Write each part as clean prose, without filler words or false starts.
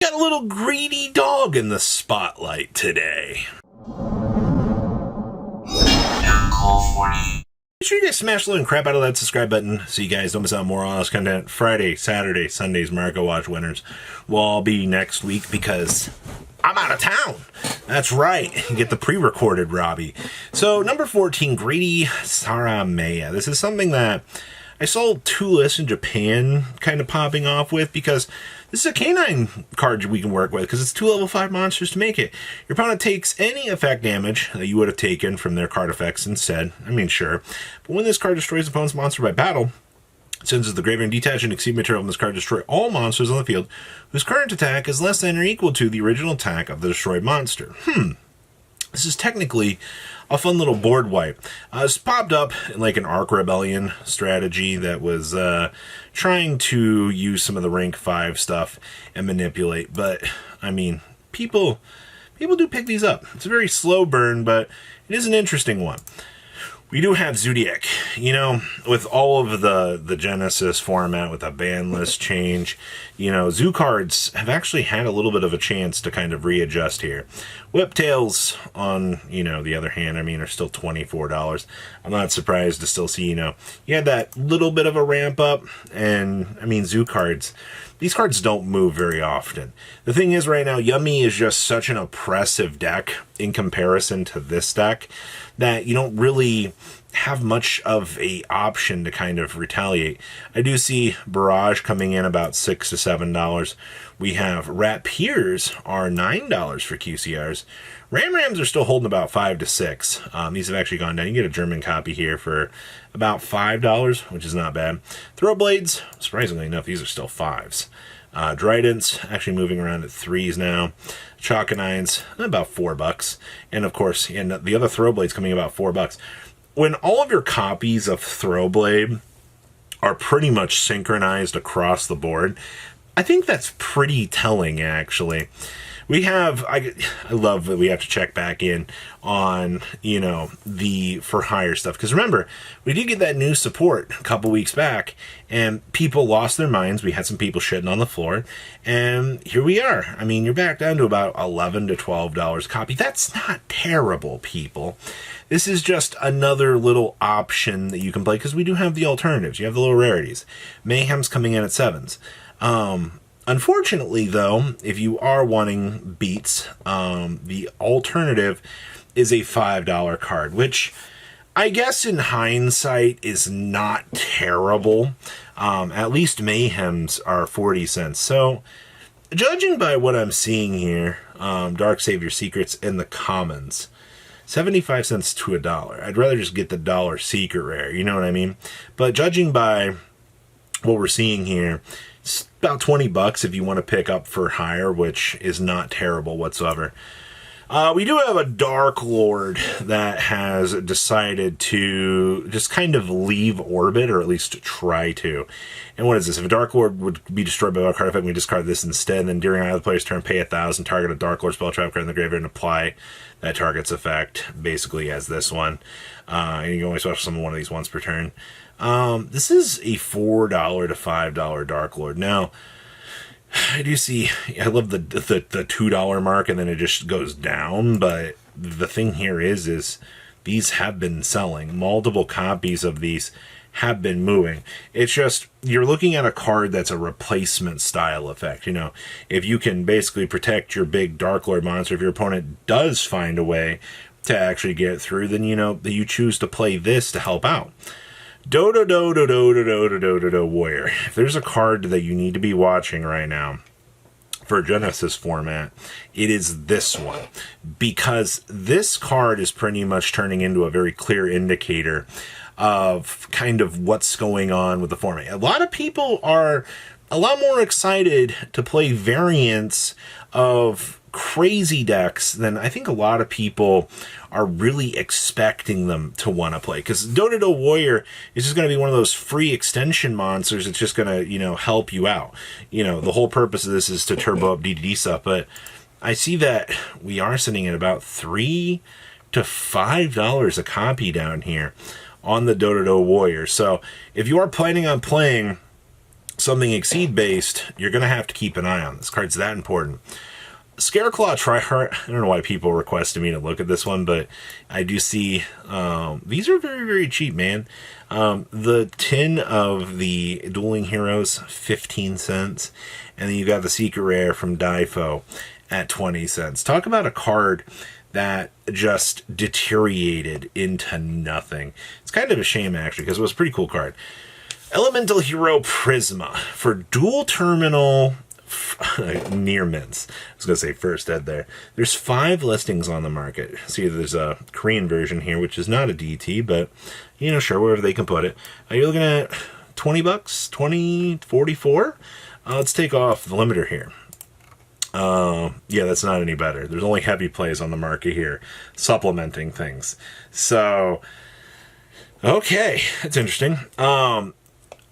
Got a little greedy dog in the spotlight today. Make sure you guys smash the little crap out of that subscribe button so you guys don't miss out more on this content. Friday, Saturday, Sundays, Marco Watch winners will all be next week because I'm out of town. That's right. Get the pre-recorded Robbie. So number 14, Greedy Saramea. This is something that I saw two lists in Japan kind of popping off with because this is a canine card we can work with because it's 2 level 5 monsters to make it. Your opponent takes any effect damage that you would have taken from their card effects instead. I mean, sure. But when this card destroys the opponent's monster by battle, it sends it to the graveyard and detach and exceed material from this card. Destroy all monsters on the field whose current attack is less than or equal to the original attack of the destroyed monster. This is technically a fun little board wipe. It's popped up in like an Arc Rebellion strategy that was trying to use some of the rank 5 stuff and manipulate. But, I mean, people do pick these up. It's a very slow burn, but it is an interesting one. We do have Zoodiac, you know, with all of the Genesis format, with a ban list change, you know, Zoo cards have actually had a little bit of a chance to kind of readjust here. Whiptails, on, you know, the other hand, I mean, are still $24. I'm not surprised to still see, you know, you had that little bit of a ramp up, and, I mean, Zoo cards, these cards don't move very often. The thing is right now, Yummy is just such an oppressive deck in comparison to this deck that you don't really have much of a option to kind of retaliate. I do see Barrage coming in about $6 to $7. We have Rat Piers are $9 for QCRs. Rams are still holding about $5 to $6. These have actually gone down. You can get a German copy here for about $5, which is not bad. Throwblades, surprisingly enough, these are still 5s. Dridents actually moving around at 3s now. Chalconines, about $4. And of course, and the other Throwblades coming about $4. When all of your copies of Throwblade are pretty much synchronized across the board, I think that's pretty telling, actually. We have, I love that we have to check back in on, you know, the for hire stuff. Because remember, we did get that new support a couple weeks back, and people lost their minds. We had some people shitting on the floor, and here we are. I mean, you're back down to about $11 to $12 a copy. That's not terrible, people. This is just another little option that you can play, because we do have the alternatives. You have the little rarities. Mayhem's coming in at 7s. Unfortunately, though, if you are wanting beats, the alternative is a $5 card, which I guess in hindsight is not terrible. At least Mayhem's are 40 cents. So, judging by what I'm seeing here, Dark Savior Secrets in the commons, 75 cents to $1. I'd rather just get the dollar secret rare, you know what I mean? But judging by what we're seeing here, it's about $20 if you want to pick up for hire, which is not terrible whatsoever. We do have a Darklord that has decided to just kind of leave orbit, or at least try to. And what is this? If a Darklord would be destroyed by a card effect, we discard this instead, and then during either player's turn, pay 1,000, target a Darklord spell trap card in the graveyard, and apply that target's effect, basically as this one. And you can only special summon one of these once per turn. This is a $4 to $5 Darklord. Now, I do see, I love the $2 mark, and then it just goes down, but the thing here is these have been selling. Multiple copies of these have been moving. It's just, you're looking at a card that's a replacement style effect. You know, if you can basically protect your big Darklord monster, if your opponent does find a way to actually get it through, then, you know, you choose to play this to help out. Dodododo Warrior. If there's a card that you need to be watching right now for Genesis format, it is this one. Because this card is pretty much turning into a very clear indicator of kind of what's going on with the format. A lot of people are a lot more excited to play variants of crazy decks than I think a lot of people are really expecting them to want to play. Because Dodododo Warrior is just going to be one of those free extension monsters. It's just going to, you know, help you out. You know, the whole purpose of this is to turbo up DDD stuff. But I see that we are sitting at about $3 to $5 a copy down here on the Dodododo Warrior. So if you are planning on playing something Exceed based, you're going to have to keep an eye on. This card's that important. Scareclaw Tryhard. I don't know why people requested me to look at this one, but I do see these are very, very cheap, man. The tin of the Dueling Heroes, 15 cents. And then you got the Secret Rare from Difo at 20 cents. Talk about a card that just deteriorated into nothing. It's kind of a shame, actually, because it was a pretty cool card. Elemental Hero Prisma for dual terminal near mints. I was going to say first ed there. There's 5 listings on the market. See, there's a Korean version here, which is not a DT, but, you know, sure, wherever they can put it. Are you looking at 20 bucks? 20, 44? Let's take off the limiter here. Yeah, that's not any better. There's only heavy plays on the market here, supplementing things. So, okay, that's interesting.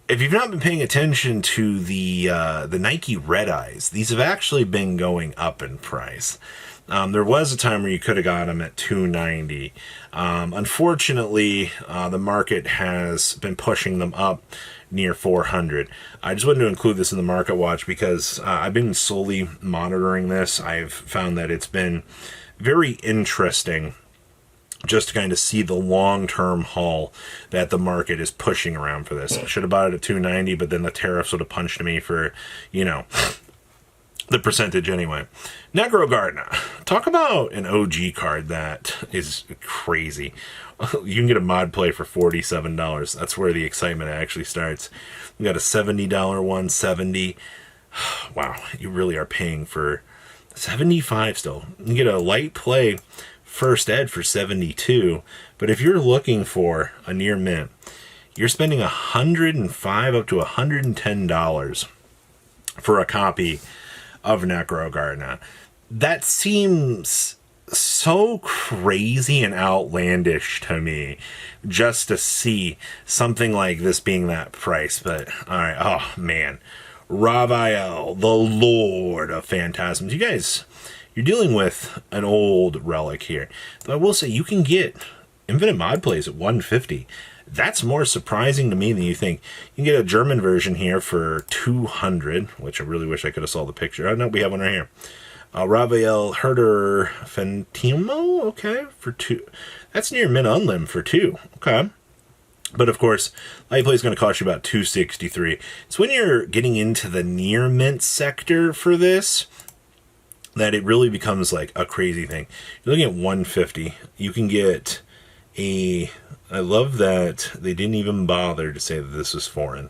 If you've not been paying attention to the Nike Red Eyes, these have actually been going up in price. There was a time where you could have got them at $290. Unfortunately, the market has been pushing them up near $400. I just wanted to include this in the market watch because I've been solely monitoring this. I've found that it's been very interesting just to kind of see the long-term haul that the market is pushing around for this. I should have bought it at $290, but then the tariffs would have punched me for, you know, the percentage anyway. Necro Gardener. Talk about an OG card that is crazy. You can get a mod play for $47. That's where the excitement actually starts. We got a $70 one, 70. Wow, you really are paying for 75 still. You can get a light play first ed for 72, but if you're looking for a near mint, you're spending $105 up to $110 for a copy of Necro Gardener. That seems so crazy and outlandish to me just to see something like this being that price. But all right, oh man, Raviel, the Lord of Phantasms. You guys, you're dealing with an old relic here. Though I will say you can get infinite mod plays at $150. That's more surprising to me than you think. You can get a German version here for $200, which I really wish I could have saw the picture. Oh no, we have one right here. Raviel Herder Fantimo, okay, for 2. That's near mint unlim for 2. Okay. But of course, light play is going to cost you about $263. So when you're getting into the near mint sector for this, that it really becomes like a crazy thing. You're looking at $150. You can get a, I love that they didn't even bother to say that this is foreign,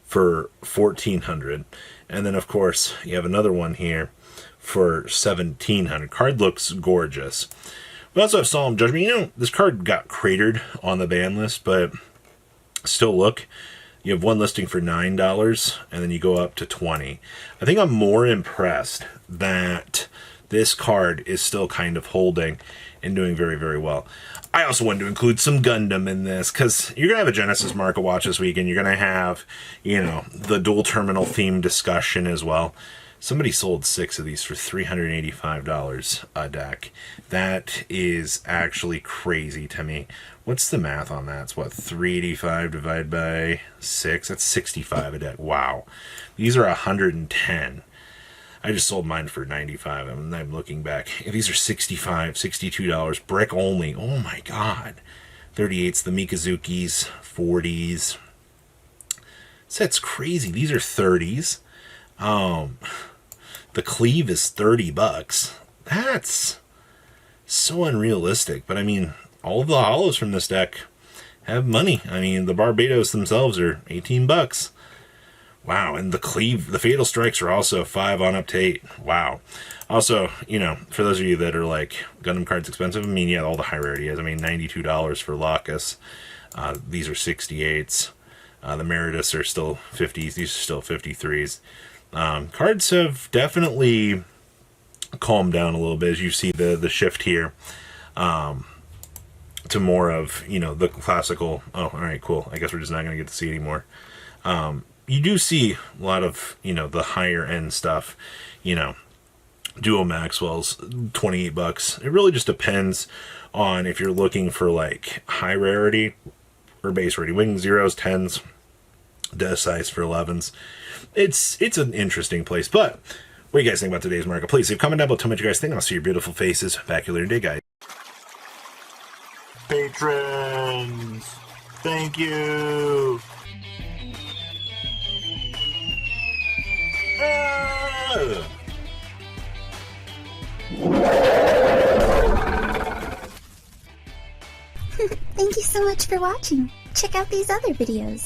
for $1,400. And then of course you have another one here for $1,700. Card looks gorgeous. We also have Solemn Judgment. You know, this card got cratered on the ban list, but still look. You have one listing for $9, and then you go up to $20. I think I'm more impressed that this card is still kind of holding and doing very, very well. I also wanted to include some Gundam in this, because you're going to have a Genesis market watch this week, and you're going to have, you know, the dual terminal theme discussion as well. Somebody sold 6 of these for $385 a deck. That is actually crazy to me. What's the math on that? It's what, 385 divided by 6? That's 65 a deck. Wow. These are 110. I just sold mine for $95. I'm looking back. If these are $65, $62, brick only. Oh my God. 38s, the Mikazukis, 40s. That's crazy. These are 30s. The Cleave is $30. That's so unrealistic. But I mean, all of the hollows from this deck have money. I mean, the Barbados themselves are $18. Wow, and the Cleave, the Fatal Strikes are also 5 on up to 8. Wow. Also, you know, for those of you that are like, Gundam cards expensive, I mean, yeah, all the high rarity is. I mean, $92 for Locus. These are 68s. The Meritus are still 50s. These are still 53s. Cards have definitely calmed down a little bit as you see the shift here to more of, you know, the classical. Oh, all right, cool. I guess we're just not going to get to see anymore. You do see a lot of, you know, the higher end stuff, you know, Duo Maxwell's $28. It really just depends on if you're looking for like high rarity or base rarity. Wing zeros, 10s, desk size for 11s. It's an interesting place. But what do you guys think about today's market? Please leave a comment down below. Tell me what you guys think. I'll see your beautiful faces back here later today, guys. Patrons, thank you. Thank you so much for watching. Check out these other videos.